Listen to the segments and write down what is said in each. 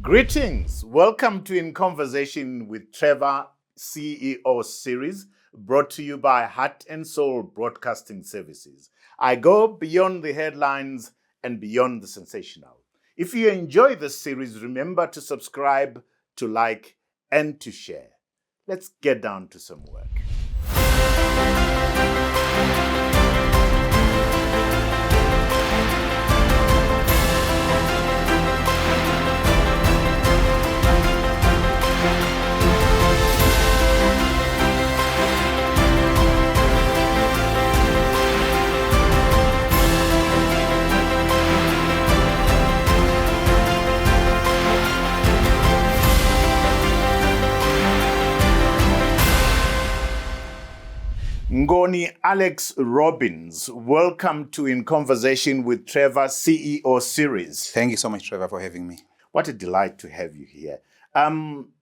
Greetings. Welcome to In Conversation with Trevor CEO series brought to you by Heart and Soul Broadcasting Services. I go beyond the headlines and beyond the sensational. If you enjoy this series, remember to subscribe, to like, and to share. Let's get down to some work. Ngoni Alex Robbins, welcome to In Conversation with Trevor CEO series. Thank you so much, Trevor, for having me. What a delight to have you here. I'm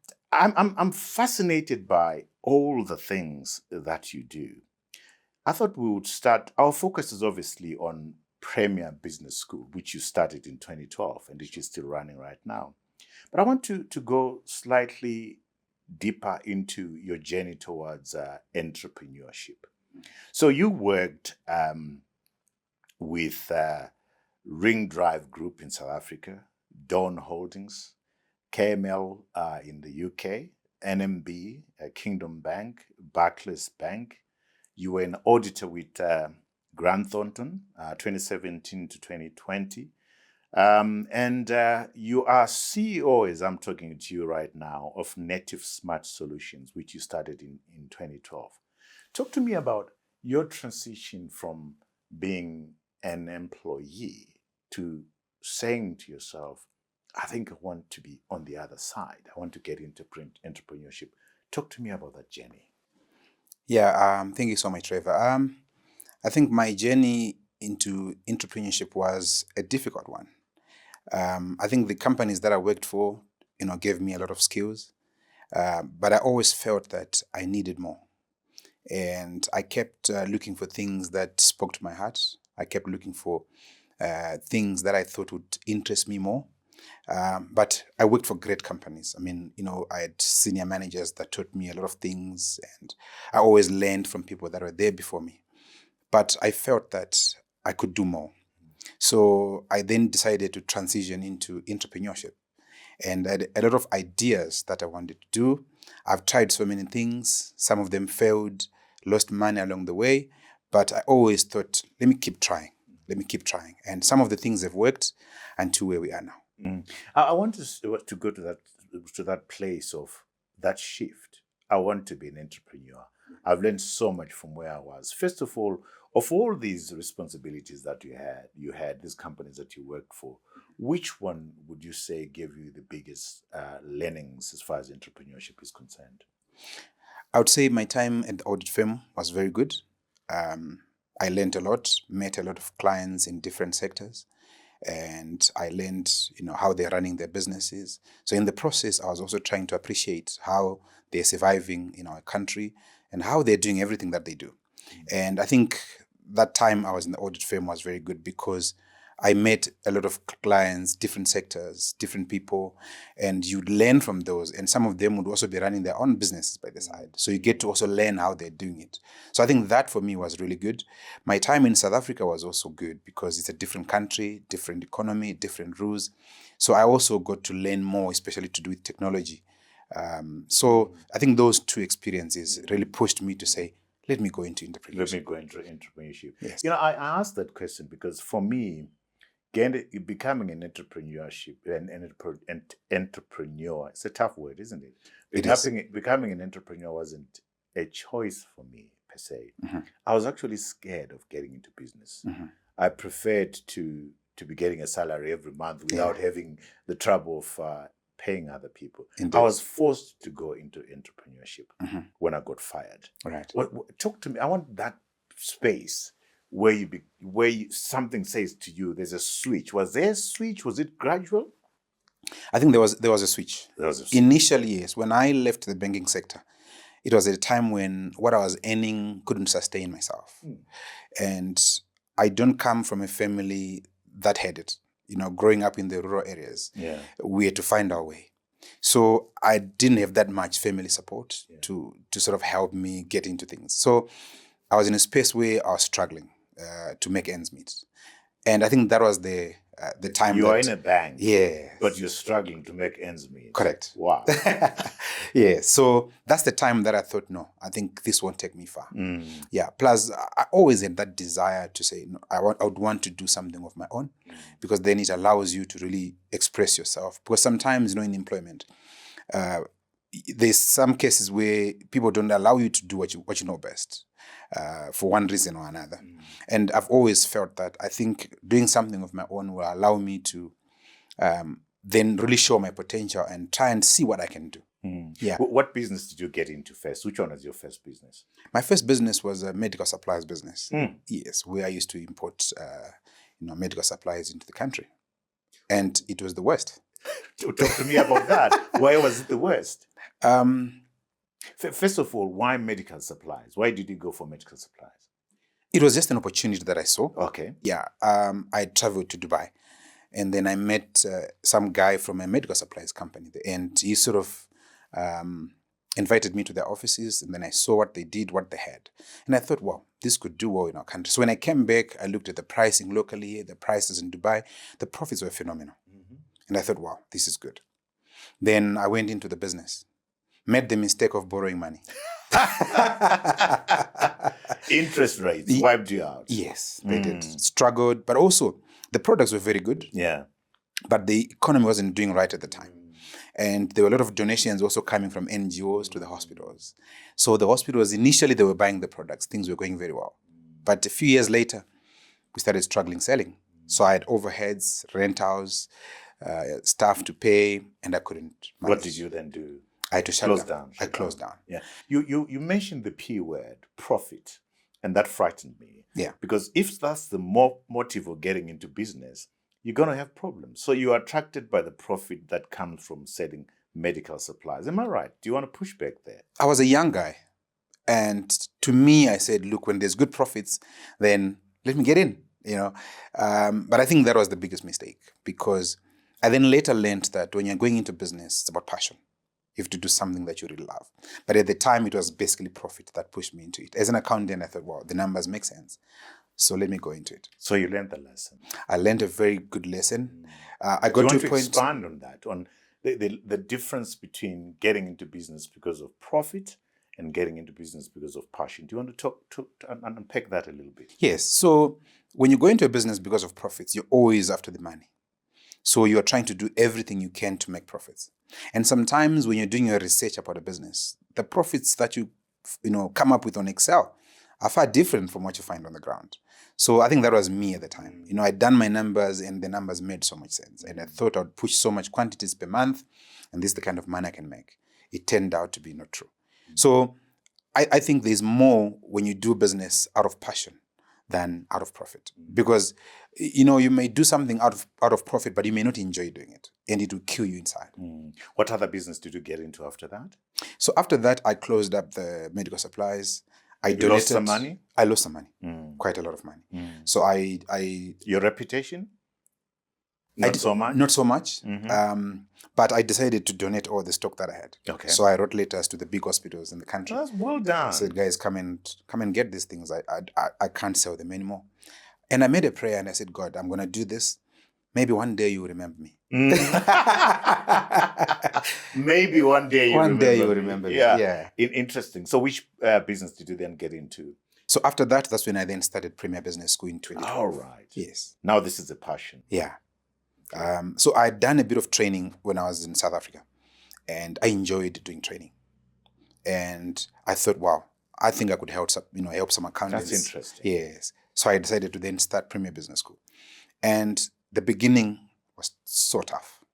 fascinated by all the things that you do. I thought we would start. Our focus is obviously on Premier Business School, which you started in 2012 and which is still running right now. But I want to go slightly deeper into your journey towards entrepreneurship. So you worked with Ring Drive Group in South Africa, Dawn Holdings, KML in the UK, NMB, Kingdom Bank, Barclays Bank. You were an auditor with Grant Thornton, 2017 to 2020. And you are CEO, as I'm talking to you right now, of Native Smart Solutions, which you started in 2012. Talk to me about your transition from being an employee to saying to yourself, I think I want to be on the other side. I want to get into entrepreneurship. Talk to me about that journey. Yeah, thank you so much, Trevor. I think my journey into entrepreneurship was a difficult one. I think the companies that I worked for, gave me a lot of skills, but I always felt that I needed more. And I kept looking for things that spoke to my heart. I kept looking for things that I thought would interest me more. But I worked for great companies. I had senior managers that taught me a lot of things, and I always learned from people that were there before me. But I felt that I could do more. So I then decided to transition into entrepreneurship. And I had a lot of ideas that I wanted to do. I've tried so many things. Some of them failed, lost money along the way. But I always thought, let me keep trying. And some of the things have worked until where we are now. Mm. I want to go to that place of that shift. I want to be an entrepreneur. I've learned so much from where I was. First of all these responsibilities that you had these companies that you worked for, which one would you say gave you the biggest learnings as far as entrepreneurship is concerned? I would say my time at the audit firm was very good. I learned a lot, met a lot of clients in different sectors, and I learned, how they're running their businesses. So in the process, I was also trying to appreciate how they're surviving in our country and how they're doing everything that they do. And I think that time I was in the audit firm was very good because I met a lot of clients, different sectors, different people, and you learn from those. And some of them would also be running their own businesses by the side. So you get to also learn how they're doing it. So I think that for me was really good. My time in South Africa was also good because it's a different country, different economy, different rules. So I also got to learn more, especially to do with technology. So I think those two experiences really pushed me to say, let me go into entrepreneurship. Yes. I asked that question because for me, becoming an entrepreneur, it's a tough word, isn't it? Becoming an entrepreneur wasn't a choice for me per se. Mm-hmm. I was actually scared of getting into business. Mm-hmm. I preferred to be getting a salary every month without having the trouble of paying other people. Indeed. I was forced to go into entrepreneurship when I got fired. Right. Talk to me. I want that space where something says to you, there's a switch. Was there a switch? Was it gradual? I think there was a switch. Initially, yes. When I left the banking sector, it was at a time when what I was earning couldn't sustain myself. And I don't come from a family that had it. growing up in the rural areas, Yeah. we had to find our way. So I didn't have that much family support to sort of help me get into things. So I was in a space where I was struggling to make ends meet. And I think that was the time You are in a bank, yeah, but you're struggling to make ends meet. Correct. Wow. Yeah. So that's the time that I thought, no, I think this won't take me far. Mm. Yeah. Plus, I always had that desire to say, no, I would want to do something of my own, because then it allows you to really express yourself. Because sometimes, in employment, there's some cases where people don't allow you to do what you know best. For one reason or another. And I've always felt that I think doing something of my own will allow me to then really show my potential and try and see what I can do. Yeah. What business did you get into first? Which one was your first business? My first business was a medical supplies business. Yes, where I used to import medical supplies into the country. And it was the worst. Talk to me about that. Why was it the worst? First of all, why medical supplies? Why did you go for medical supplies? It was just an opportunity that I saw. Okay. Yeah. I traveled to Dubai, and then I met some guy from a medical supplies company, and he sort of invited me to their offices, and then I saw what they did, what they had. And I thought, wow, this could do well in our country. So when I came back, I looked at the pricing locally, the prices in Dubai, the profits were phenomenal. And I thought, wow, this is good. Then I went into the business. Made the mistake of borrowing money. Interest rates wiped you out. Yes, they did. Struggled, but also the products were very good. Yeah. But the economy wasn't doing right at the time. And there were a lot of donations also coming from NGOs to the hospitals. So the hospitals, initially they were buying the products. Things were going very well. But a few years later, we started struggling selling. So I had overheads, rentals, staff to pay, and I couldn't manage. What did you then do? I had to shut down. I closed down. Yeah. You mentioned the P word, profit, and that frightened me. Yeah. Because if that's the motive of getting into business, you're going to have problems. So you're attracted by the profit that comes from selling medical supplies. Am I right? Do you want to push back there? I was a young guy. And to me, I said, look, when there's good profits, then let me get in, But I think that was the biggest mistake, because I then later learned that when you're going into business, it's about passion. You have to do something that you really love. But at the time, it was basically profit that pushed me into it. As an accountant, I thought, wow, the numbers make sense. So let me go into it. So you learned the lesson. I learned a very good lesson. I got Do you want to to expand on that, on the difference between getting into business because of profit and getting into business because of passion? Do you want to talk and unpack that a little bit? Yes. So when you go into a business because of profits, you're always after the money. So you're trying to do everything you can to make profits. And sometimes when you're doing your research about a business, the profits that you come up with on Excel are far different from what you find on the ground. So I think that was me at the time. I'd done my numbers and the numbers made so much sense. And I thought I would push so much quantities per month and this is the kind of money I can make. It turned out to be not true. So I think there's more when you do business out of passion than out of profit. Because, you may do something out of profit, but you may not enjoy doing it. And it will kill you inside. What other business did you get into after that? So after that, I closed up the medical supplies. You lost some money? I lost some money. Quite a lot of money. So I Your reputation? Not so much? Not so much. But I decided to donate all the stock that I had. Okay. So I wrote letters to the big hospitals in the country. That's well done. I said, guys, come and get these things. I can't sell them anymore. And I made a prayer and I said, God, I'm going to do this. Maybe one day you will remember me. Maybe one day you will remember me. Yeah. Interesting. So which business did you then get into? So after that, that's when I then started Premier Business School in 2012. All right. Yes. Now this is a passion. Yeah. So I'd done a bit of training when I was in South Africa, and I enjoyed doing training. And I thought, wow, I think I could help some accountants. That's interesting. Yes. So I decided to then start Premier Business School. And the beginning was so tough.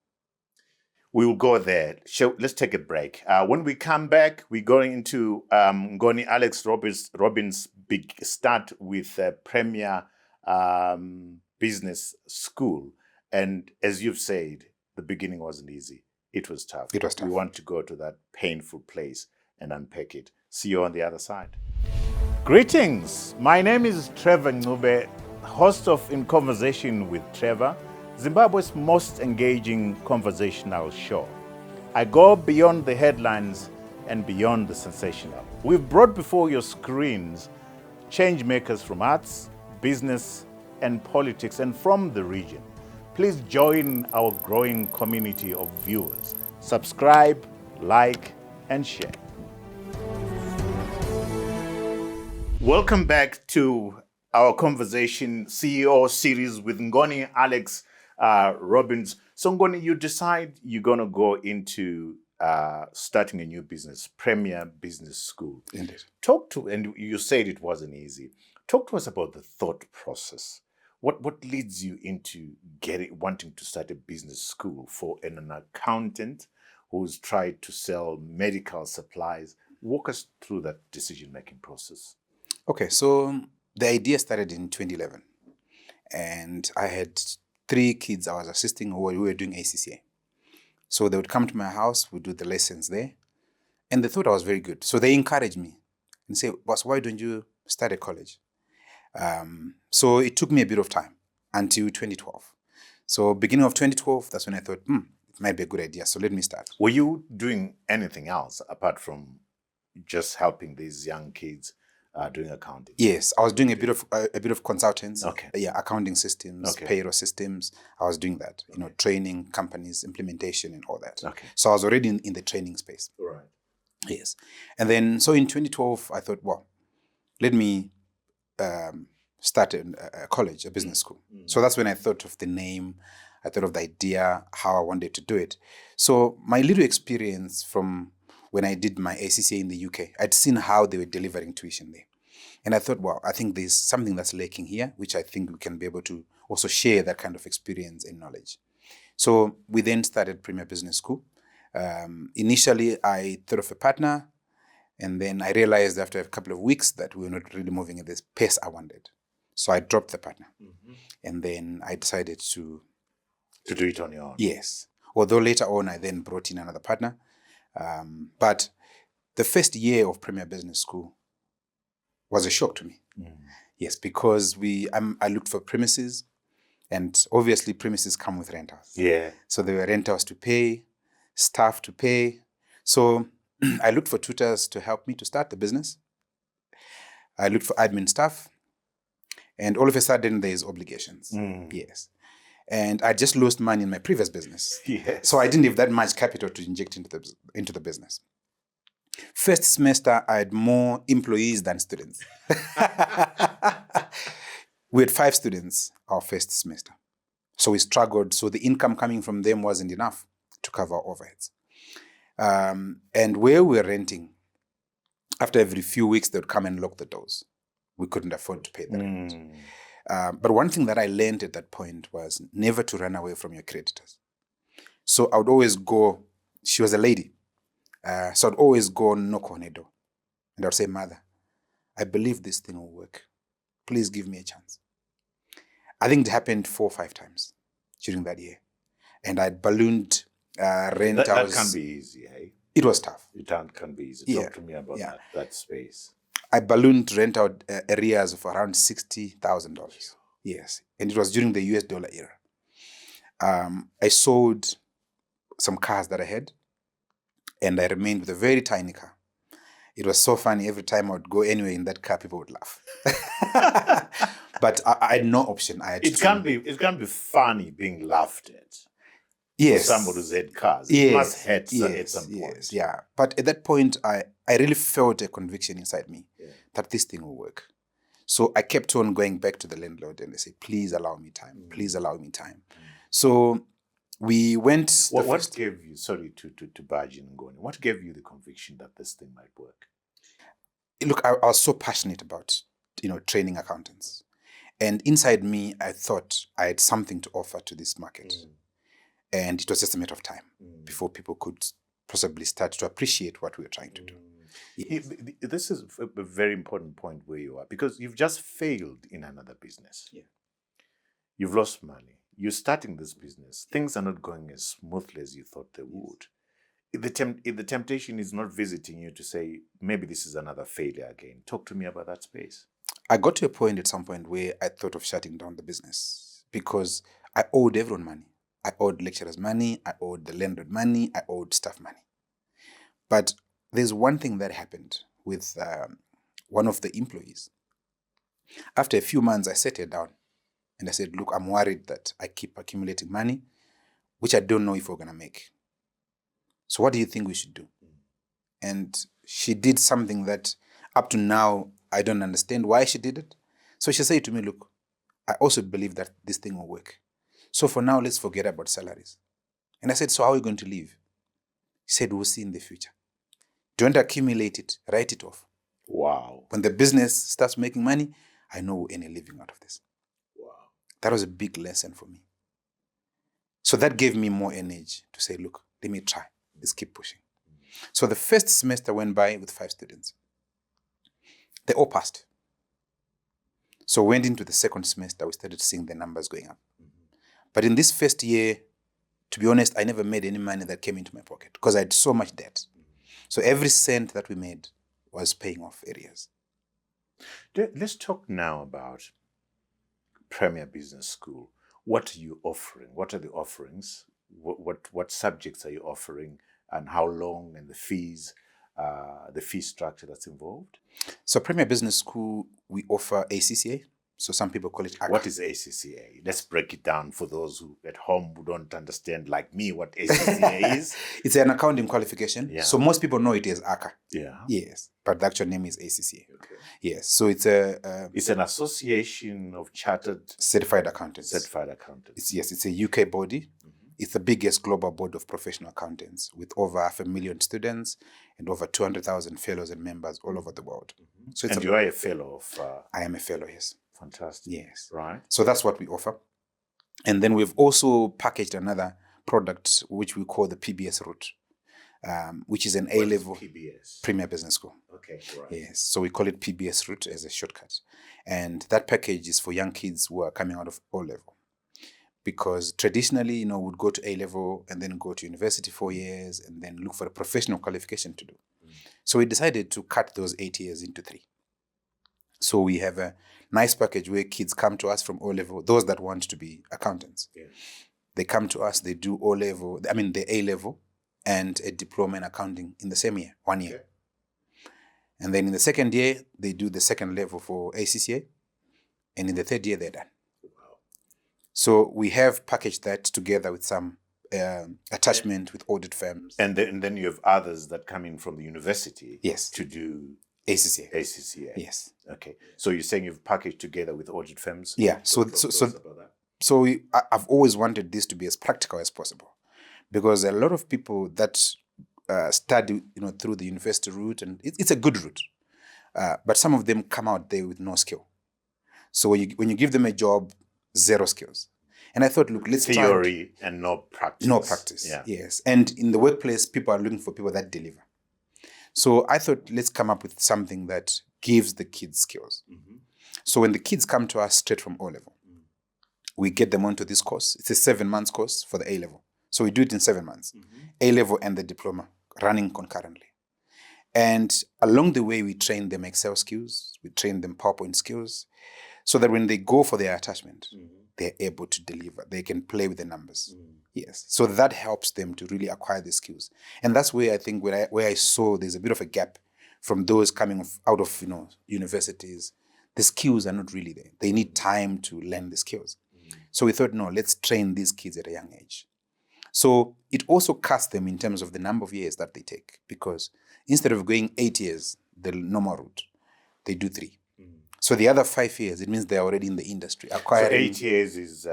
We will go there. Let's take a break. When we come back, we're going into Ngoni Alex Robbins' big start with Premier Business School. And as you've said, the beginning wasn't easy. It was tough. It was tough. We want to go to that painful place and unpack it. See you on the other side. Greetings. My name is Trevor Ncube, host of In Conversation with Trevor. Zimbabwe's most engaging conversational show. I go beyond the headlines and beyond the sensational. We've brought before your screens change makers from arts, business, and politics, and from the region. Please join our growing community of viewers. Subscribe, like, and share. Welcome back to our conversation CEO series with Ngoni Alex Robbins. So Ngoni, you decide you're going to go into starting a new business, Premier Business School. Indeed. And you said it wasn't easy. Talk to us about the thought process. What leads you into wanting to start a business school for an accountant who's tried to sell medical supplies? Walk us through that decision-making process. Okay, so the idea started in 2011, and I had 3 kids I was assisting who were doing ACCA. So they would come to my house, we'd do the lessons there, and they thought I was very good. So they encouraged me and say, "Boss, why don't you start a college?" So it took me a bit of time until 2012. So beginning of 2012, that's when I thought, it might be a good idea, so let me start. Were you doing anything else apart from just helping these young kids doing accounting? Yes, I was doing a bit of consultants. Okay. Yeah, accounting systems, payroll systems. I was doing that. Training companies, implementation, and all that. Okay. So I was already in the training space. Right. Yes, and then so in 2012, I thought, well, let me start a college, a business school. So that's when I thought of the name. I thought of the idea, how I wanted to do it. So my little experience from when I did my ACCA in the UK, I'd seen how they were delivering tuition there. And I thought, wow, I think there's something that's lacking here, which I think we can be able to also share that kind of experience and knowledge. So we then started Premier Business School. Initially, I thought of a partner, and then I realized after a couple of weeks that we were not really moving at this pace I wanted. So I dropped the partner. And then I decided to do it on your own. Yes. Although later on, I then brought in another partner. But the first year of Premier Business School was a shock to me. Yes, because I looked for premises, and obviously premises come with rentals. Yeah. So there were rentals to pay, staff to pay. So I looked for tutors to help me to start the business. I looked for admin staff, and all of a sudden there's obligations. Yes. And I just lost money in my previous business. Yes. So I didn't have that much capital to inject into the business. First semester, I had more employees than students. We had 5 students our first semester. So we struggled. So the income coming from them wasn't enough to cover our overheads. And where we were renting, after every few weeks, they would come and lock the doors. We couldn't afford to pay the rent. But one thing that I learned at that point was never to run away from your creditors. So I would always go, she was a lady, so I'd always go knock on her door. And I'd say, "Mother, I believe this thing will work. Please give me a chance." I think it happened 4 or 5 times during that year. And I'd ballooned rent. That can be easy, hey? It was tough. It can be easy. Talk to me about that space. I ballooned rent out areas of around $60,000. Yes. And it was during the US dollar era. I sold some cars that I had, and I remained with a very tiny car. It was so funny. Every time I would go anywhere in that car, people would laugh. But I had no option. It can be funny being laughed at. Yes. For somebody who's had cars. It must hurt at some point. Yes, yeah. But at that point, I really felt a conviction inside me that this thing will work. So I kept on going back to the landlord and I said, "Please allow me time. Please allow me time." So we went. What gave you, sorry to barge in, Ngoni, what gave you the conviction that this thing might work? Look, I was so passionate about, training accountants. And inside me, I thought I had something to offer to this market. And it was just a matter of time before people could possibly start to appreciate what we were trying to do. Yes. This is a very important point where you are, because you've just failed in another business. Yeah. You've lost money. You're starting this business. Things are not going as smoothly as you thought they would. If the temptation is not visiting you to say, maybe this is another failure again. Talk to me about that space. I got to a point at some point where I thought of shutting down the business because I owed everyone money. I owed lecturers money. I owed the landlord money. I owed staff money. But there's one thing that happened with one of the employees. After a few months, I sat her down and I said, look, I'm worried that I keep accumulating money, which I don't know if we're going to make. So what do you think we should do? And she did something that up to now, I don't understand why she did it. So she said to me, look, I also believe that this thing will work. So for now, let's forget about salaries. And I said, so how are we going to live? He said, we'll see in the future. Don't accumulate it, write it off. Wow. When the business starts making money, I know we'll earn a living out of this. Wow. That was a big lesson for me. So that gave me more energy to say, look, let me try. Let's keep pushing. So the first semester went by with 5 students. They all passed. So went into the second semester, we started seeing the numbers going up. But in this first year, to be honest, I never made any money that came into my pocket because I had so much debt. So every cent that we made was paying off areas. Let's talk now about Premier Business School. What are you offering? What are the offerings? What subjects are you offering, and how long, and the fee structure that's involved? So Premier Business School, we offer ACCA. So some people call it ACCA. What is ACCA? Let's break it down for those who at home who don't understand, like me, what ACCA is. It's an accounting qualification. Yeah. So most people know it as ACCA. Yeah. Yes, but the actual name is ACCA. Okay. Yes, so it's It's an association of chartered certified accountants. accountants. It's a UK body. It's the biggest global board of professional accountants with over 500,000 students and over 200,000 fellows and members all over the world. So it's you are a fellow of... I am a fellow, yes. Fantastic. Yes. Right. So that's what we offer. And then we've also packaged another product, which we call the PBS route, which is an A-level PBS? Premier Business School. Okay, right. Yes. So we call it PBS route as a shortcut. And that package is for young kids who are coming out of O-level. Because traditionally, we'd go to A-level and then go to university 4 years and then look for a professional qualification to do. So we decided to cut those 8 years into 3. So we have a nice package where kids come to us from O-level, those that want to be accountants. Yeah. They come to us, they do the A-level and a diploma in accounting in the same year, 1 year. Okay. And then in the second year, they do the second level for ACCA. And in the third year, they're done. Wow. So we have packaged that together with some attachment with audit firms. And then you have others that come in from the university. Yes. To do... ACCA. Yes. Okay. So you're saying you've packaged together with audit firms? Yeah. So I've always wanted this to be as practical as possible, because a lot of people that study, through the university route, and it's a good route, but some of them come out there with no skill. So when you give them a job, 0 skills. And I thought, look, let's try theory and no practice. No practice. Yeah. Yes. And in the workplace, people are looking for people that deliver. So I thought, let's come up with something that gives the kids skills. So when the kids come to us straight from O-level, we get them onto this course. It's a 7-month course for the A-level. So we do it in 7 months. A-level and the diploma running concurrently. And along the way, we train them Excel skills. We train them PowerPoint skills, so that when they go for their attachment, they're able to deliver. They can play with the numbers. Yes. So that helps them to really acquire the skills. And that's where I think where I saw there's a bit of a gap from those coming out of universities. The skills are not really there. They need time to learn the skills. So we thought, no, let's train these kids at a young age. So it also cuts them in terms of the number of years that they take, because instead of going 8 years, the normal route, they do 3. So the other 5 years, it means they're already in the industry. Acquiring, so 8 years is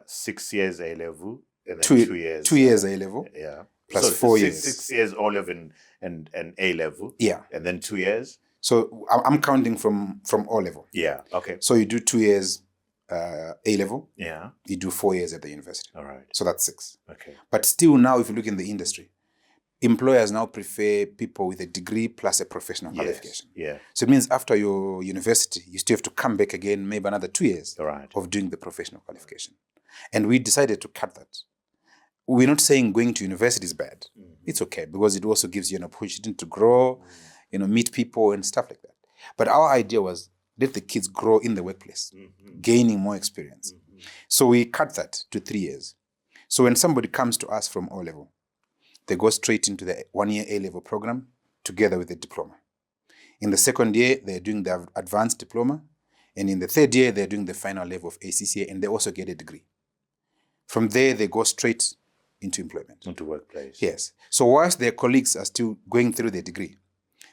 6 years A-level, and then 2 years. 2 years A-level. Yeah. Plus so 4 years. 6 years O-level and A-level. Yeah. And then 2 years. So I'm counting from O-level. Yeah. Okay. So you do 2 years A-level. Yeah. You do 4 years at the university. All right. So that's 6. Okay. But still now, if you look in the industry, employers now prefer people with a degree plus a professional qualification. Yeah. So it means after your university, you still have to come back again, maybe another 2 years of doing the professional qualification. And we decided to cut that. We're not saying going to university is bad. It's okay, because it also gives you an opportunity to grow, meet people and stuff like that. But our idea was, let the kids grow in the workplace, gaining more experience. So we cut that to 3 years. So when somebody comes to us from O-level, they go straight into the 1-year A-level program together with the diploma. In the second year, they're doing the advanced diploma. And in the third year, they're doing the final level of ACCA, and they also get a degree. From there, they go straight into employment. Into workplace. Yes. So whilst their colleagues are still going through their degree,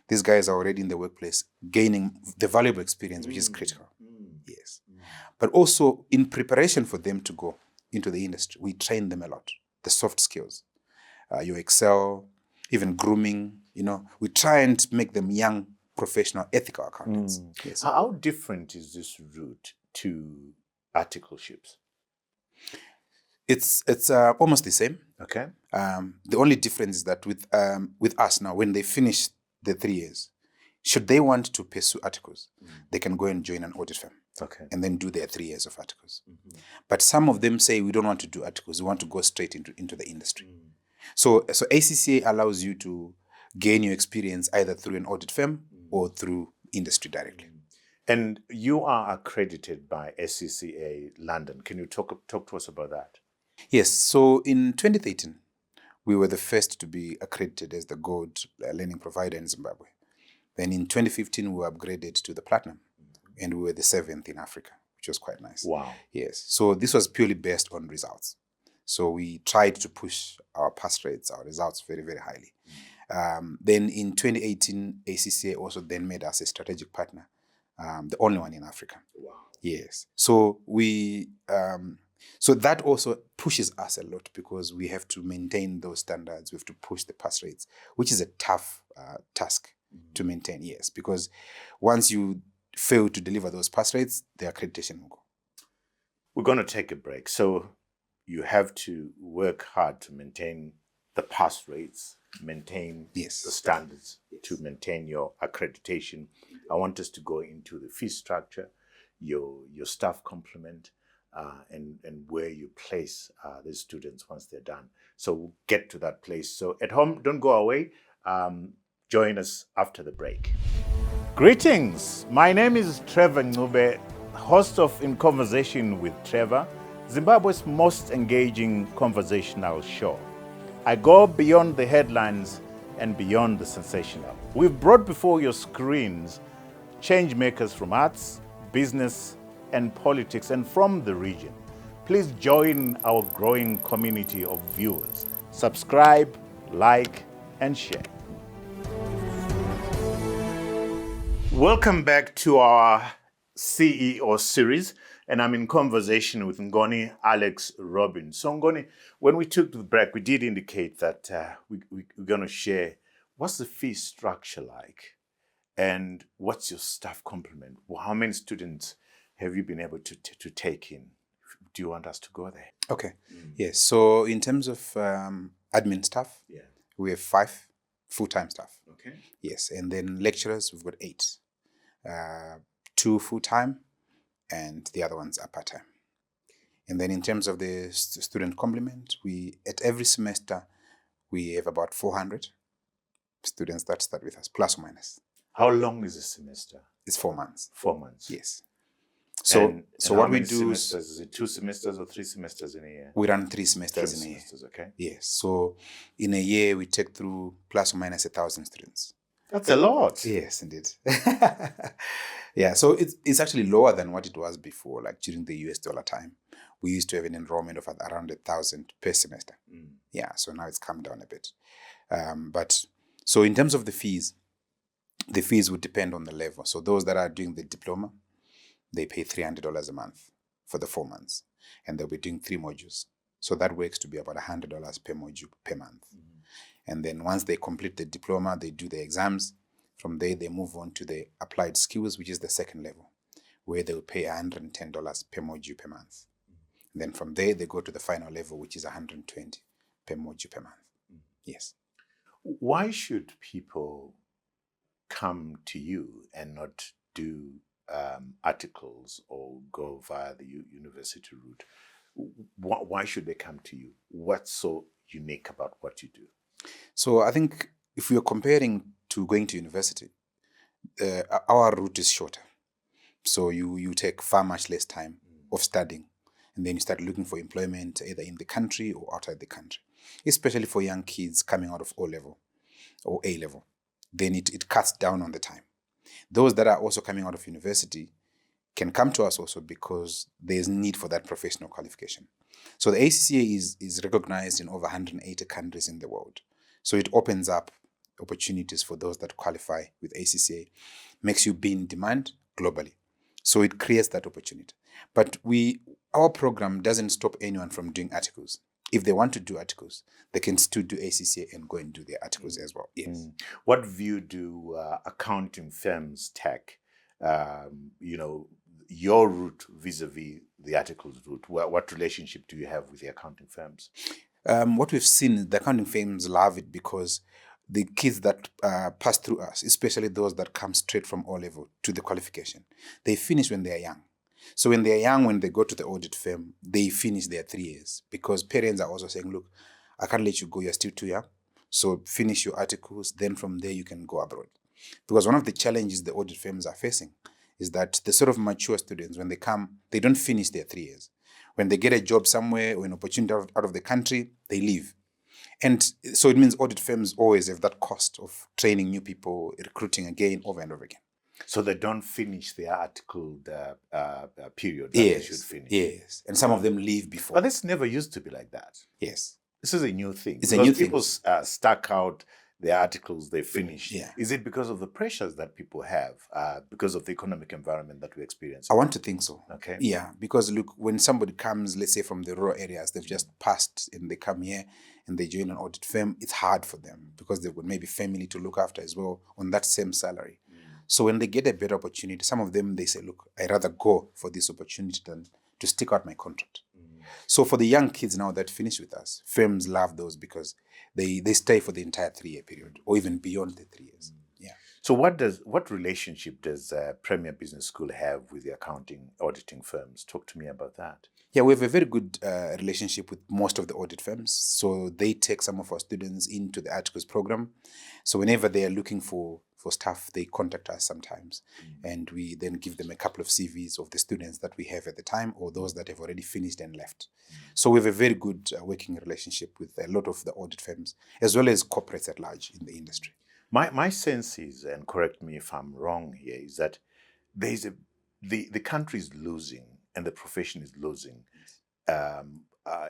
these guys are already in the workplace, gaining the valuable experience, which is critical. Yes. But also, in preparation for them to go into the industry, we train them a lot. The soft skills, your Excel, even grooming, we try and make them young, professional, ethical accountants. Yes. How different is this route to articleships? It's almost the same. Okay. The only difference is that with us now, when they finish the 3 years, should they want to pursue articles, they can go and join an audit firm. Okay. And then do their 3 years of articles. But some of them say, we don't want to do articles. We want to go straight into the industry. So ACCA allows you to gain your experience either through an audit firm or through industry directly. And you are accredited by SCCA London. Can you talk to us about that? Yes. So in 2013, we were the first to be accredited as the gold learning provider in Zimbabwe. Then in 2015, we were upgraded to the platinum, and we were the 7th in Africa, which was quite nice. Wow. Yes. So this was purely based on results. So we tried to push our pass rates, our results very, very highly. Then in 2018, ACCA also then made us a strategic partner, the only one in Africa. Wow. Yes. So so that also pushes us a lot because we have to maintain those standards. We have to push the pass rates, which is a tough task to maintain. Yes, because once you fail to deliver those pass rates, the accreditation will go. We're going to take a break. So you have to work hard to maintain the pass rates, maintain the standards, to maintain your accreditation. I want us to go into the fee structure, your staff complement, and where you place the students once they're done. So we'll get to that place. So at home, don't go away. Join us after the break. Greetings. My name is Trevor Ncube, host of In Conversation with Trevor, Zimbabwe's most engaging conversational show. I go beyond the headlines and beyond the sensational. We've brought before your screens change makers from arts, business, and politics, and from the region. Please join our growing community of viewers. Subscribe, like, and share. Welcome back to our CEO series, and I'm in conversation with Ngoni Alex Robbins. So Ngoni, when we took the break, we did indicate that we're going to share what's the fee structure like, and what's your staff complement? How many students have you been able to take in? Do you want us to go there? Okay. Yes. So in terms of admin staff, we have 5 full-time staff. Okay. Yes. And then lecturers, we've got 8. 2 full-time, and the other ones are part-time. And then in terms of the student complement, at every semester, we have about 400 students that start with us, plus or minus. How long is a semester? It's 4 months. 4 months. Yes. So what we do is it 2 semesters or 3 semesters in a year? We run 3 semesters in a year. Okay. Yes. So in a year, we take through plus or minus 1,000 students. That's a lot. Yes, indeed. Yeah, so it's actually lower than what it was before, like during the US dollar time. We used to have an enrollment of around 1,000 per semester. Yeah, so now it's come down a bit. But so in terms of the fees would depend on the level. So those that are doing the diploma, they pay $300 a month for the 4 months, and they'll be doing 3 modules. So that works to be about $100 per module per month. And then once they complete the diploma, they do the exams. From there, they move on to the applied skills, which is the second level, where they'll pay $110 per module per month. And then from there, they go to the final level, which is $120 per module per month. Yes. Why should people come to you and not do articles or go via the university route? Why should they come to you? What's so unique about what you do? So I think if we are comparing to going to university, our route is shorter. So you take far much less time of studying, and then you start looking for employment either in the country or outside the country, especially for young kids coming out of O-level or A-level. Then it cuts down on the time. Those that are also coming out of university can come to us also because there's need for that professional qualification. So the ACCA is recognized in over 180 countries in the world. So it opens up opportunities for those that qualify with ACCA, makes you be in demand globally. So it creates that opportunity. But our program doesn't stop anyone from doing articles. If they want to do articles, they can still do ACCA and go and do their articles as well. Yes. What view do accounting firms take? Your route vis-a-vis the articles route. What relationship do you have with the accounting firms? What we've seen, the accounting firms love it because the kids that pass through us, especially those that come straight from O-level to the qualification, they finish when they are young. So when they are young, when they go to the audit firm, they finish their 3 years because parents are also saying, look, I can't let you go, you're still too young. So finish your articles, then from there you can go abroad. Because one of the challenges the audit firms are facing is that the sort of mature students, when they come, they don't finish their 3 years. When they get a job somewhere or an opportunity out of the country, they leave. And so it means audit firms always have that cost of training new people, recruiting again, over and over again. So they don't finish their article period that Yes, they should finish. yes. And some of them leave before. But this never used to be like that. Yes. This is a new thing. It's a new thing. People stuck out their articles, they finish. Yeah. Is it because of the pressures that people have, because of the economic environment that we experience? I want to think so. Okay. Yeah, because look, when somebody comes, let's say from the rural areas, they've just passed and they come here and they join an audit firm, it's hard for them because they've got maybe family to look after as well on that same salary. So when they get a better opportunity, some of them, they say, look, I'd rather go for this opportunity than to stick out my contract. So for the young kids now that finish with us, firms love those because they stay for the entire 3-year period or even beyond the 3 years. Yeah. So what relationship does Premier Business School have with the accounting auditing firms? Talk to me about that. Yeah, we have a very good relationship with most of the audit firms. So they take some of our students into the articles program. So whenever they are looking for staff, they contact us sometimes. And we then give them a couple of CVs of the students that we have at the time or those that have already finished and left. So we have a very good working relationship with a lot of the audit firms, as well as corporates at large in the industry. My sense is, and correct me if I'm wrong here, is that there's the country is losing and the profession is losing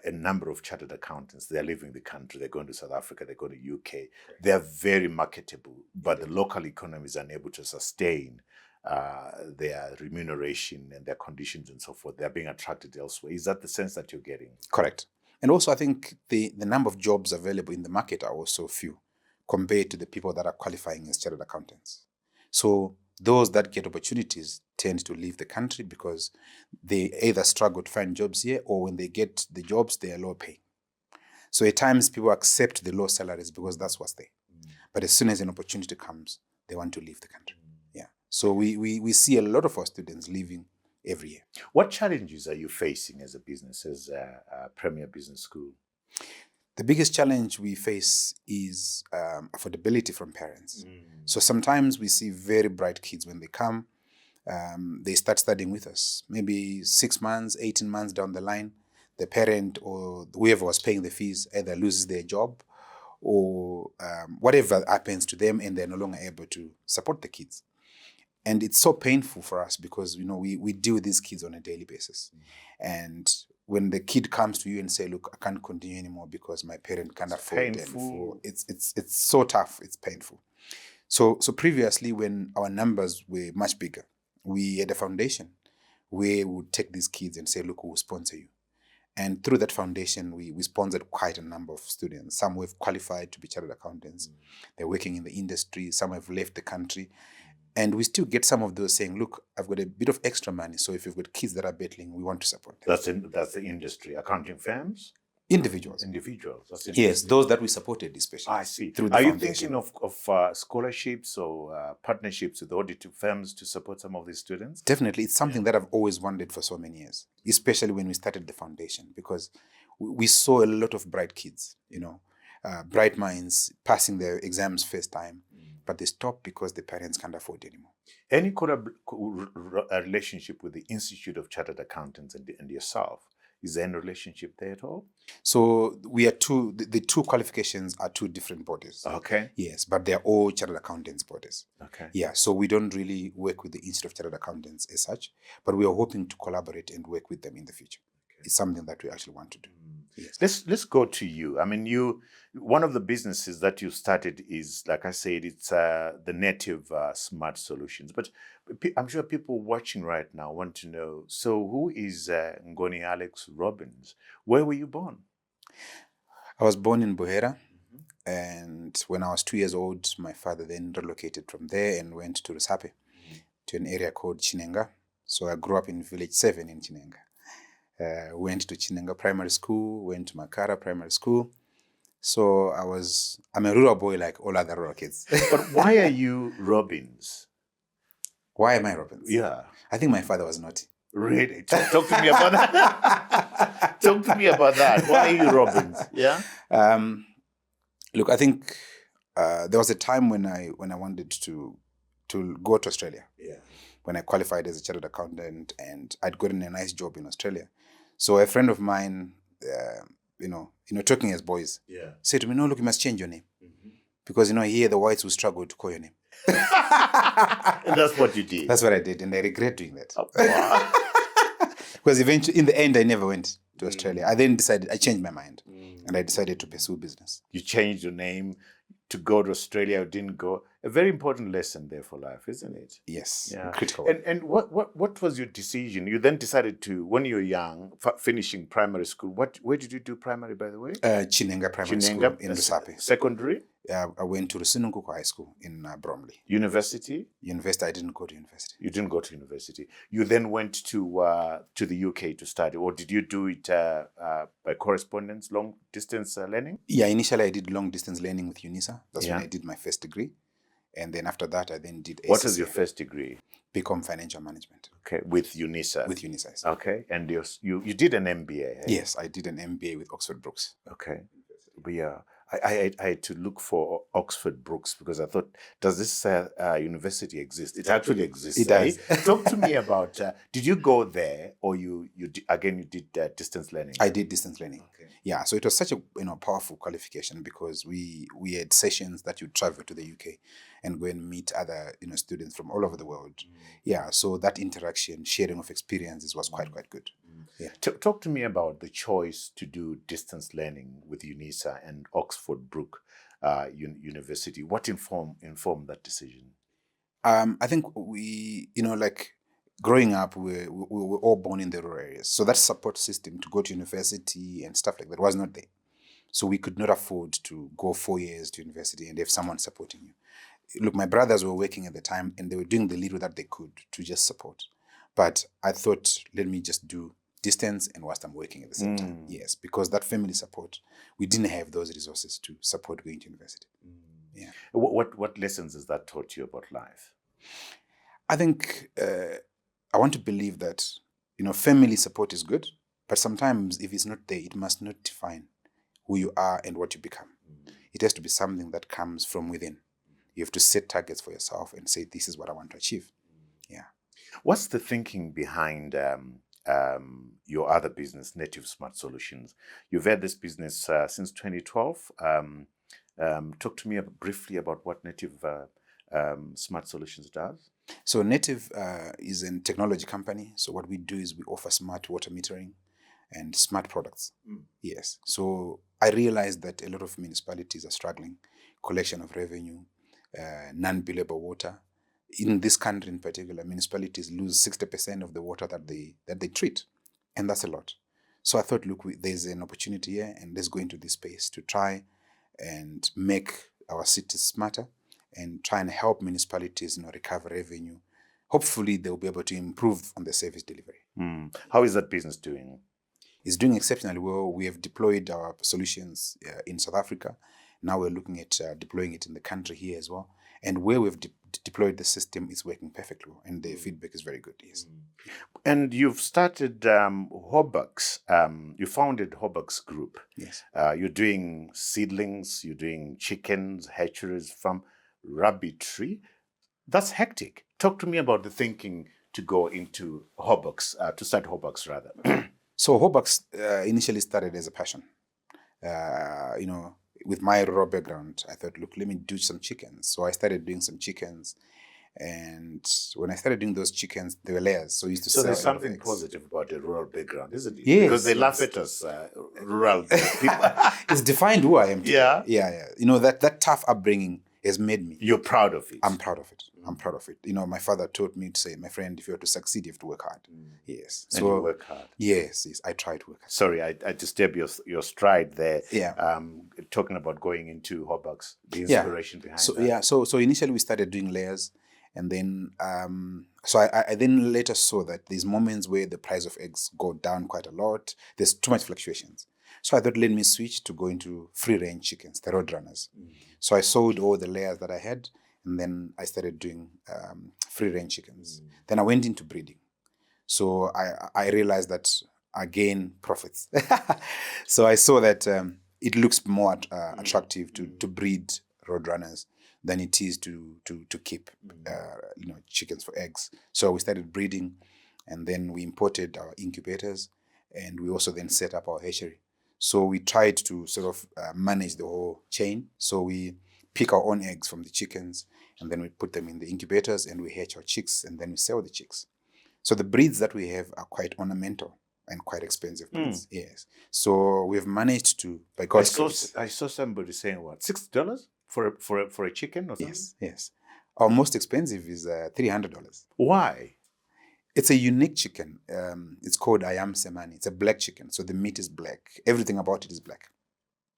a number of chartered accountants. They're leaving the country. They're going to South Africa. They're going to UK. They're very marketable, but the local economy is unable to sustain their remuneration and their conditions and so forth. They're being attracted elsewhere. Is that the sense that you're getting? Correct. And also, I think the number of jobs available in the market are also few compared to the people that are qualifying as chartered accountants. So those that get opportunities tend to leave the country because they either struggle to find jobs here or when they get the jobs, they are low pay. So at times people accept the low salaries because that's what's there. But as soon as an opportunity comes, they want to leave the country. Yeah. So we see a lot of our students leaving every year. What challenges are you facing as a business, as a Premier Business School? The biggest challenge we face is affordability from parents. So sometimes we see very bright kids when they come, they start studying with us. Maybe 6 months, 18 months down the line, the parent or whoever was paying the fees either loses their job or whatever happens to them and they're no longer able to support the kids. And it's so painful for us because, we deal with these kids on a daily basis. And when the kid comes to you and say, look, I can't continue anymore because my parent can't afford it. It's so tough. It's painful. So previously when our numbers were much bigger, we had a foundation where we would take these kids and say, look, we'll sponsor you. And through that foundation, we sponsored quite a number of students. Some who have qualified to be chartered accountants. They're working in the industry. Some have left the country. And we still get some of those saying, look, I've got a bit of extra money. So if you've got kids that are battling, we want to support them. That's the industry. Accounting firms? Individuals. That's yes, those that we supported especially. I see. Through the Are foundation. you thinking of scholarships or partnerships with auditing firms to support some of these students? Definitely. It's something that I've always wanted for so many years, especially when we started the foundation, because we saw a lot of bright kids, bright minds passing their exams first time. But they stop because the parents can't afford it anymore. Any relationship with the Institute of Chartered Accountants and yourself Is there any relationship there at all? So we are the two qualifications are two different bodies. Okay. Yes, but they're all chartered accountants bodies. Okay. Yeah, so we don't really work with the Institute of Chartered Accountants as such, but we are hoping to collaborate and work with them in the future. Okay. It's something that we actually want to do. Yes. Let's go to you. I mean, one of the businesses that you started is, like I said, it's the native smart solutions. But I'm sure people watching right now want to know, so who is Ngoni Alex Robbins? Where were you born? I was born in Buhera, and when I was 2 years old, my father then relocated from there and went to Rusape, to an area called Chinenga. So I grew up in village 7 in Chinenga. Went to Chinenga Primary School, went to Makara Primary School. So I'm a rural boy like all other rural kids. But why are you Robbins? Why am I Robbins? Yeah. I think my father was naughty. Really? Talk to me about that. Talk to me about that. Why are you Robbins? Yeah. Look, I think there was a time when I wanted to go to Australia. Yeah. When I qualified as a chartered accountant, and I'd gotten a nice job in Australia. So a friend of mine, talking as boys, said to me, "No, look, you must change your name, because here the whites will struggle to call your name." And that's what you did. That's what I did, and I regret doing that. Oh, wow. Because eventually, in the end, I never went to Australia. I then I changed my mind, and I decided to pursue business. You changed your name to go to Australia, or didn't go. A very important lesson there for life, isn't it? Yes, yeah. Critical. And what was your decision? You then decided to, when you were young, finishing primary school. Where did you do primary, by the way? Chinenga Primary School in Rusape. Secondary? I went to Rusinunkuku High School in Bromley. University? University, I didn't go to university. You didn't go to university. You then went to the UK to study, or did you do it by correspondence, long distance learning? Yeah, initially I did long distance learning with UNISA. That's when I did my first degree. And then after that, I then did ACCA. What was your first degree? BCom Financial Management. Okay, with UNISA? With UNISA, yes. Okay, and you did an MBA? Eh? Yes, I did an MBA with Oxford Brookes. Okay, but yeah, I had to look for Oxford Brookes because I thought, does this university exist? It actually exists. It does. Talk to me about, did you go there, or you did distance learning? I did distance learning. Okay. Yeah, so it was such a powerful qualification, because we had sessions that you travel to the UK and go and meet other students from all over the world. Yeah, so that interaction, sharing of experiences was quite good. Yeah. Talk to me about the choice to do distance learning with UNISA and Oxford Brookes University. What informed that decision? I think we, growing up, we were all born in the rural areas. So that support system to go to university and stuff like that was not there. So we could not afford to go 4 years to university and have someone supporting you. Look, my brothers were working at the time, and they were doing the little that they could to just support. But I thought, let me just do distance and whilst I'm working at the same time. Yes, because that family support, we didn't have those resources to support going to university. Yeah. What lessons has that taught you about life? I think I want to believe that, family support is good, but sometimes if it's not there, it must not define who you are and what you become. It has to be something that comes from within. You have to set targets for yourself and say, this is what I want to achieve. Yeah. What's the thinking behind your other business, Native Smart Solutions? You've had this business since 2012. Talk to me briefly about what Native Smart Solutions does. So Native is a technology company. So what we do is we offer smart water metering and smart products. Yes. So I realized that a lot of municipalities are struggling, collection of revenue, non-billable water. In this country in particular, municipalities lose 60% of the water that they treat. And that's a lot. So I thought, look, there's an opportunity here, and let's go into this space to try and make our cities smarter and try and help municipalities recover revenue. Hopefully, they'll be able to improve on the service delivery. How is that business doing? It's doing exceptionally well. We have deployed our solutions in South Africa. Now we're looking at deploying it in the country here as well. And where we've deployed the system, is working perfectly well, and the feedback is very good. Yes. And you've started Hobux. You founded Hobux Group. Yes. You're doing seedlings. You're doing chickens, hatcheries from rabbitry. That's hectic. Talk to me about the thinking to go into Hobux, to start Hobux rather. So Hobux initially started as a passion. With my rural background, I thought, look, let me do some chickens. So I started doing some chickens. And when I started doing those chickens, they were layers. So I used to So sell there's a lot of something eggs. positive about the rural background, isn't it? Yes, Because they laugh yes. at us, rural people. It's defined who I am today. Yeah. Yeah. That tough upbringing has made me. You're proud of it. I'm proud of it. I'm proud of it. My father taught me to say, my friend, if you are to succeed, you have to work hard. Yes. And you work hard. Yes. I try to work hard. Sorry, I disturbed your stride there. Yeah. Talking about going into Hobux, the inspiration behind that. Yeah. So initially we started doing layers, and then so I then later saw that there's moments where the price of eggs go down quite a lot. There's too much fluctuations. So I thought, let me switch to go into free range chickens, the roadrunners. So I sold all the layers that I had, and then I started doing free range chickens. Then I went into breeding. So I realized that again, profits. So I saw that it looks more attractive to breed roadrunners than it is to keep chickens for eggs. So we started breeding, and then we imported our incubators, and we also then set up our hatchery. So we tried to sort of manage the whole chain. So we pick our own eggs from the chickens, and then we put them in the incubators, and we hatch our chicks, and then we sell the chicks. So the breeds that we have are quite ornamental and quite expensive breeds. Yes. So we've managed to, by God's grace. I saw somebody saying what, $60 for a chicken or something? Yes. Our most expensive is $300. Why? It's a unique chicken. It's called Ayam Semani. It's a black chicken, so the meat is black. Everything about it is black.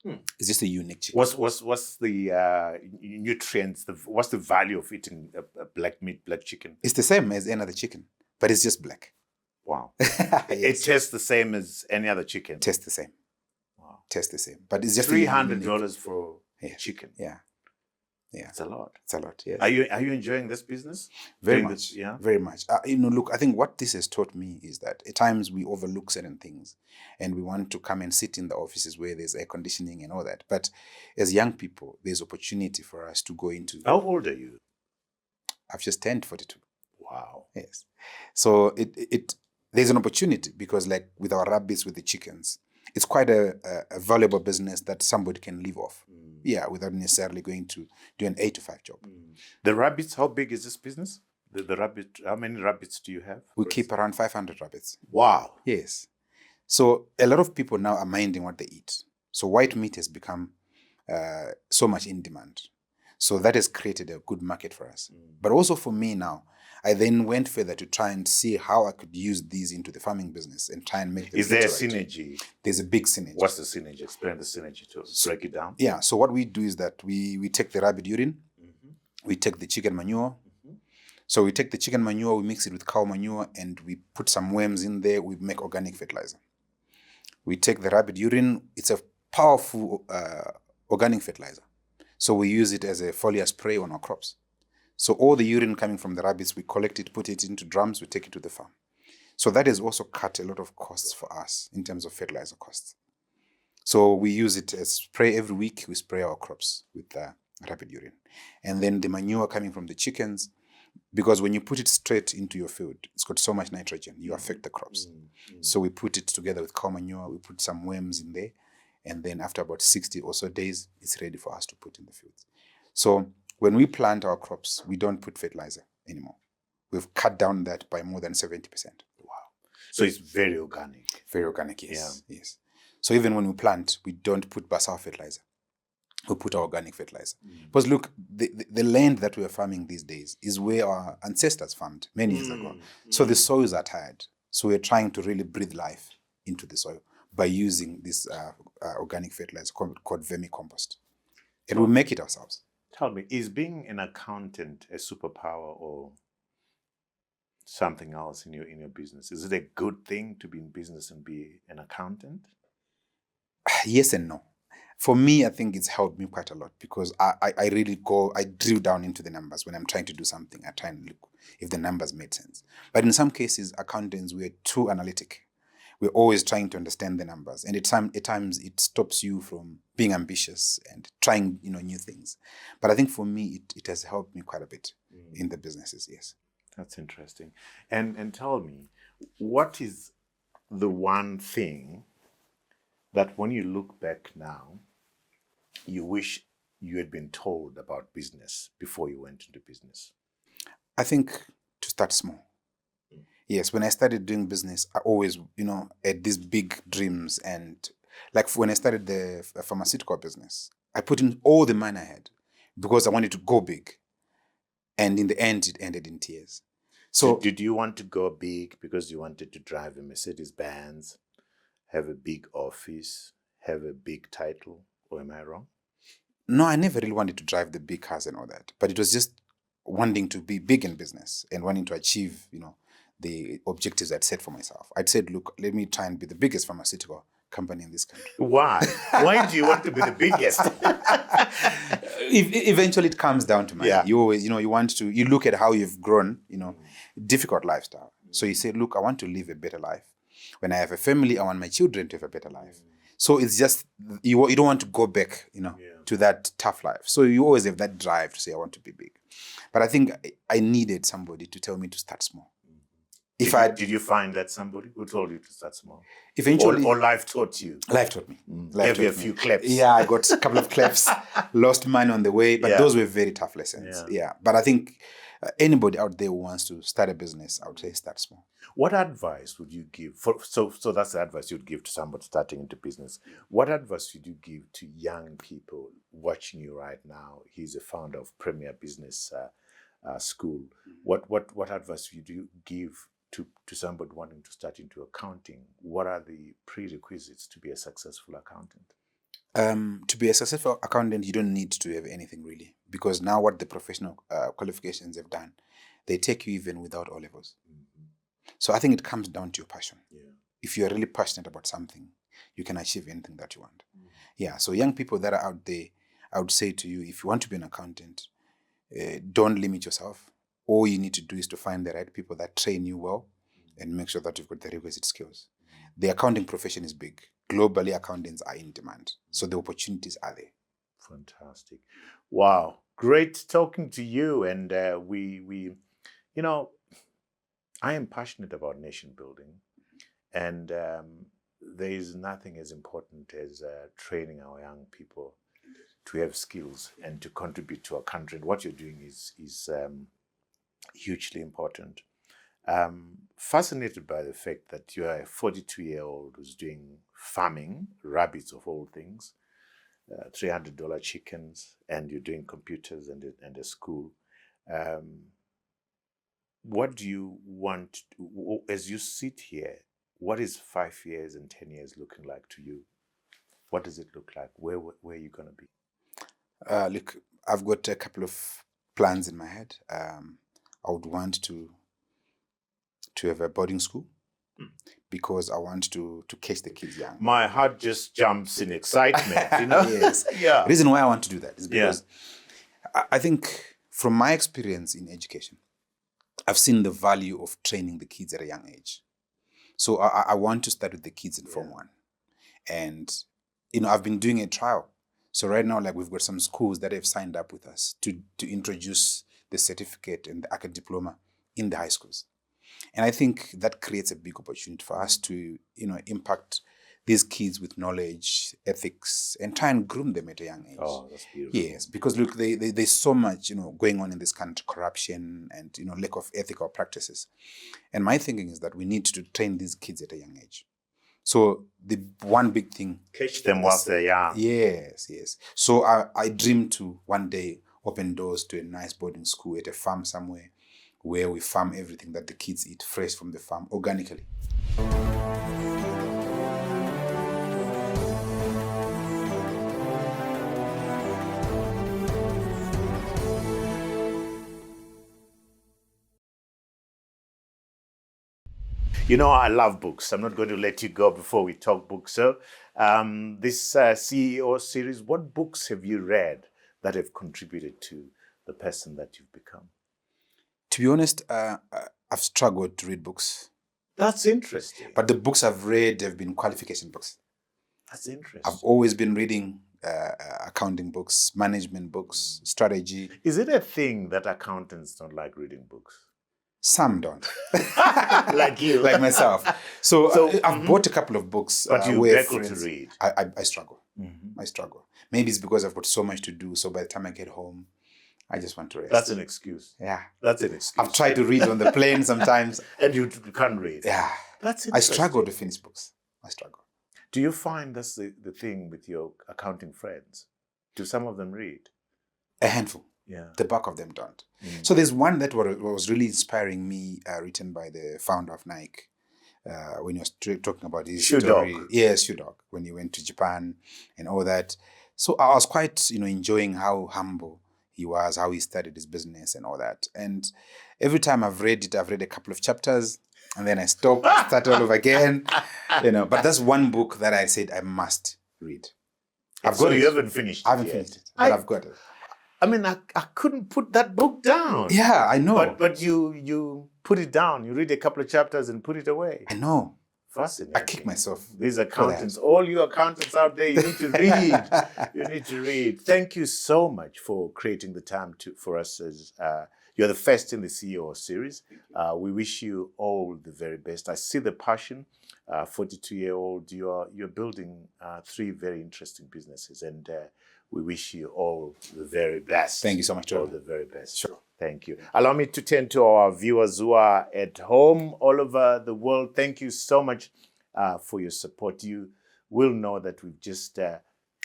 It's just a unique chicken. What's the nutrients? What's the value of eating a black meat, black chicken? It's the same as any other chicken, but it's just black. Wow. Yes. It tastes the same as any other chicken. Tastes the same. Wow. Tastes the same, but it's just $300 for chicken. Yeah. It's a lot. It's a lot. Yes. Are you enjoying this business? Very much. Very much. Look, I think what this has taught me is that at times we overlook certain things, and we want to come and sit in the offices where there's air conditioning and all that. But as young people, there's opportunity for us to go into. How old are you? I've just turned 42. Wow. Yes. So there's an opportunity because, like with our rabbits, with the chickens, it's quite a valuable business that somebody can live off. Without necessarily going to do an 8 to 5 job. The rabbits, how big is this business? The rabbit, how many rabbits do you have? We keep around 500 rabbits. Wow. Yes. So a lot of people now are minding what they eat. So white meat has become so much in demand. So that has created a good market for us. But also for me now, I then went further to try and see how I could use these into the farming business and try and make them. Is there a synergy? There's a big synergy. What's the synergy? Explain the synergy to us. Break it down. Yeah. So what we do is that we take the rabbit urine, we take the chicken manure. So we take the chicken manure, we mix it with cow manure, and we put some worms in there. We make organic fertilizer. We take the rabbit urine. It's a powerful organic fertilizer. So we use it as a foliar spray on our crops. So all the urine coming from the rabbits, we collect it, put it into drums, we take it to the farm. So that has also cut a lot of costs for us in terms of fertilizer costs. So we use it as spray every week. We spray our crops with rabbit urine. And then the manure coming from the chickens, because when you put it straight into your field, it's got so much nitrogen, you affect the crops. So we put it together with cow manure, we put some worms in there, and then after about 60 or so days, it's ready for us to put in the fields. So when we plant our crops, we don't put fertilizer anymore. We've cut down that by more than 70%. Wow. So it's very organic. Very organic, yes. Yeah. Yes. So even when we plant, we don't put basal fertilizer. We put our organic fertilizer. Because look, the land that we are farming these days is where our ancestors farmed many years ago. So the soils are tired. So we're trying to really breathe life into the soil by using this organic fertilizer called vermicompost. And we make it ourselves. Tell me, is being an accountant a superpower or something else in your business? Is it a good thing to be in business and be an accountant? Yes and no. For me, I think it's helped me quite a lot because I drill down into the numbers when I'm trying to do something. I try and look if the numbers made sense. But in some cases, accountants, we're too analytic. We're always trying to understand the numbers. And at times it stops you from being ambitious and trying, new things. But I think for me, it has helped me quite a bit in the businesses, yes. That's interesting. And tell me, what is the one thing that when you look back now, you wish you had been told about business before you went into business? I think to start small. Yes, when I started doing business, I always, had these big dreams. And like when I started the pharmaceutical business, I put in all the money I had because I wanted to go big. And in the end, it ended in tears. So did you want to go big because you wanted to drive a Mercedes Benz, have a big office, have a big title? Or am I wrong? no, I never really wanted to drive the big cars and all that. But it was just wanting to be big in business and wanting to achieve, the objectives I'd set for myself. I'd said, look, let me try and be the biggest pharmaceutical company in this country. Why? Why do you want to be the biggest? Eventually, it comes down to money. Yeah. You always, you look at how you've grown, difficult lifestyle. So you say, look, I want to live a better life. When I have a family, I want my children to have a better life. So it's just, you don't want to go back, to that tough life. So you always have that drive to say, I want to be big. But I think I needed somebody to tell me to start small. Did you find that somebody who told you to start small? Eventually, or life taught you? Life taught me. Maybe a few claps. Yeah, I got a couple of claps, lost money on the way, but those were very tough lessons. Yeah. But I think anybody out there who wants to start a business, I would say start small. What advice would you give? So that's the advice you'd give to somebody starting into business. What advice would you give to young people watching you right now? He's a founder of Premier Business School. What advice would you give to somebody wanting to start into accounting? What are the prerequisites to be a successful accountant? To be a successful accountant, you don't need to have anything really, because now what the professional qualifications have done, they take you even without O levels. So I think it comes down to your passion. If you're really passionate about something, you can achieve anything that you want. Yeah. So young people that are out there, I would say to you, if you want to be an accountant, don't limit yourself. All you need to do is to find the right people that train you well and make sure that you've got the requisite skills. The accounting profession is big. Globally, accountants are in demand. So the opportunities are there. Fantastic. Wow. Great talking to you. And I am passionate about nation building. And there is nothing as important as training our young people to have skills and to contribute to our country. And what you're doing is hugely important. Fascinated by the fact that you are a 42-year-old who's doing farming, rabbits of all things, $300 chickens, and you're doing computers and a school. What do you want, as you sit here, what is 5 years and 10 years looking like to you? What does it look like? Where are you going to be? Look, I've got a couple of plans in my head. I would want to have a boarding school because I want to catch the kids young. My heart just jumps in excitement, Yes. Yeah. The reason why I want to do that is because I think from my experience in education, I've seen the value of training the kids at a young age. So I want to start with the kids in Form 1. And, I've been doing a trial. So right now, like we've got some schools that have signed up with us to introduce the certificate and the academic diploma in the high schools. And I think that creates a big opportunity for us to, impact these kids with knowledge, ethics, and try and groom them at a young age. Oh, that's beautiful. Yes, because look, there's so much, going on in this country, corruption and, lack of ethical practices. And my thinking is that we need to train these kids at a young age. So the one big thing... Catch them whilst they're young. Yes. So I dream to one day open doors to a nice boarding school at a farm somewhere where we farm everything that the kids eat fresh from the farm organically. I love books. I'm not going to let you go before we talk books. So this CEO series, what books have you read that have contributed to the person that you've become? To be honest, I've struggled to read books. That's interesting. But the books I've read have been qualification books. That's interesting. I've always been reading accounting books, management books, strategy. Is it a thing that accountants don't like reading books? Some don't. Like you. Like myself. So, So, I've bought a couple of books. But you where beckle to friends- read. I struggle. I struggle. Maybe it's because I've got so much to do. So by the time I get home, I just want to rest. That's an excuse. Yeah. That's an excuse. I've tried to read on the plane sometimes. And you can't read. Yeah. That's I interesting. struggle to finish books. I struggle. Do you find that's the thing with your accounting friends? Do some of them read? A handful. Yeah. The bulk of them don't. So there's one that was really inspiring me, written by the founder of Nike, when he was talking about his Shoe story. Dog. Yes, Shoe Dog, when he went to Japan and all that. So I was quite, enjoying how humble he was, how he started his business and all that. And every time I've read it, I've read a couple of chapters and then I stop, start all over again. But that's one book that I said I must read. I've So got it. you haven't finished it I haven't yet. finished it, but I've got it. I mean, I couldn't put that book down. Yeah, I know. But you put it down. You read a couple of chapters and put it away. I know. Fascinating. I kick myself. These accountants, all you accountants out there, you need to read. You need to read. Thank you so much for creating the time for us. As you're the first in the CEO series. We wish you all the very best. I see the passion. 42-year-old, you're building 3 very interesting businesses, and we wish you all the very best. Thank you so much, All Trevor. the very best. Sure. Thank you. Allow me to turn to our viewers who are at home all over the world. Thank you so much for your support. You will know that we've just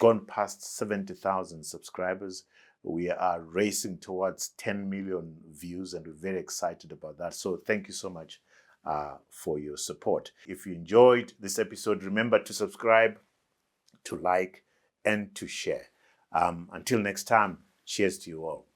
gone past 70,000 subscribers. We are racing towards 10 million views, and we're very excited about that. So thank you so much for your support. If you enjoyed this episode, remember to subscribe, to like, and to share. Until next time, cheers to you all.